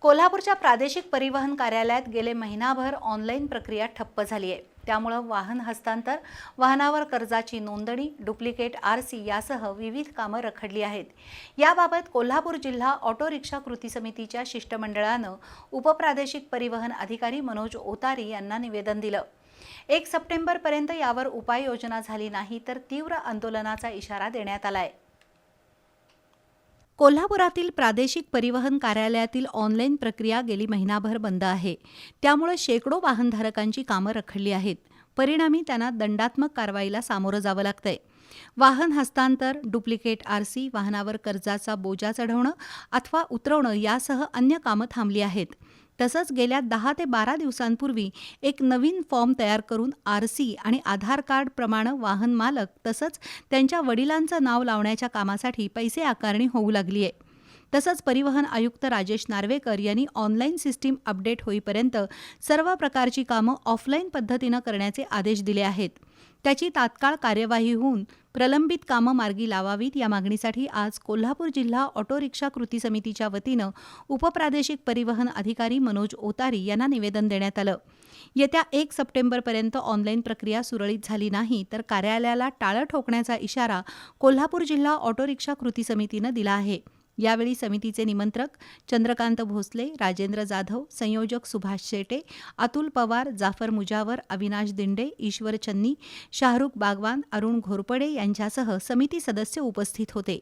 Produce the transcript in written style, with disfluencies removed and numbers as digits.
कोल्हापूरच्या प्रादेशिक परिवहन कार्यालयात गेले महिनाभर ऑनलाईन प्रक्रिया ठप्प झाली आहे। त्यामुळे वाहन हस्तांतर, वाहनावर कर्जाची नोंदणी, डुप्लिकेट आरसी यासह विविध कामं रखडली आहेत। याबाबत कोल्हापूर जिल्हा ऑटो रिक्षा कृती समितीच्या शिष्टमंडळानं उपप्रादेशिक परिवहन अधिकारी मनोज ओतारी यांना निवेदन दिलं। 1 सप्टेंबरपर्यंत यावर उपाययोजना झाली नाही तर तीव्र आंदोलनाचा इशारा देण्यात आलाय। कोल्हापुरातील प्रादेशिक परिवहन कार्यालयातील ऑनलाईन प्रक्रिया गेली महिनाभर बंद आहे। त्यामुळे शेकडो वाहनधारकांची कामं रखडली आहेत। परिणामी त्यांना दंडात्मक कारवाईला सामोरं जावं लागतंय। वाहन हस्तांतर, डुप्लिकेट आरसी, वाहनावर कर्जाचा बोजा चढवणं अथवा उतरवणं यासह अन्य कामं थांबली आहेत। तसंच गेल्या 10 ते 12 दिवसांपूर्वी एक नवीन फॉर्म तयार करून आरसी आणि आधार कार्ड प्रमाणे वाहन मालक तसंच त्यांच्या वडिलांचं नाव लावण्याच्या कामासाठी पैसे आकारणी होऊ लागली आहे। तसंच परिवहन आयुक्त राजेश नार्वेकर यांनी ऑनलाईन सिस्टीम अपडेट होईपर्यंत सर्व प्रकारची कामं ऑफलाईन पद्धतीनं करण्याचे आदेश दिले आहेत। त्याची तात्काळ कार्यवाही होऊन प्रलंबित कामं मार्गी लावावीत या मागणीसाठी आज कोल्हापूर जिल्हा ऑटो रिक्षा कृती समितीच्या वतीनं उपप्रादेशिक परिवहन अधिकारी मनोज ओतारी यांना निवेदन देण्यात आलं। येत्या 1 सप्टेंबरपर्यंत ऑनलाईन प्रक्रिया सुरळीत झाली नाही तर कार्यालयाला टाळं ठोकण्याचा इशारा कोल्हापूर जिल्हा ऑटो रिक्षा कृती समितीनं दिला आहे। यावेळी समितीचे निमंत्रक चंद्रकांत भोसले, राजेंद्र जाधव, संयोजक सुभाष शेटे, अतुल पवार, जाफर मुजावर, अविनाश दिंडे, ईश्वर चन्नी, शाहरुख बागवान, अरुण घोरपडे यांच्यासह समिती सदस्य उपस्थित होते।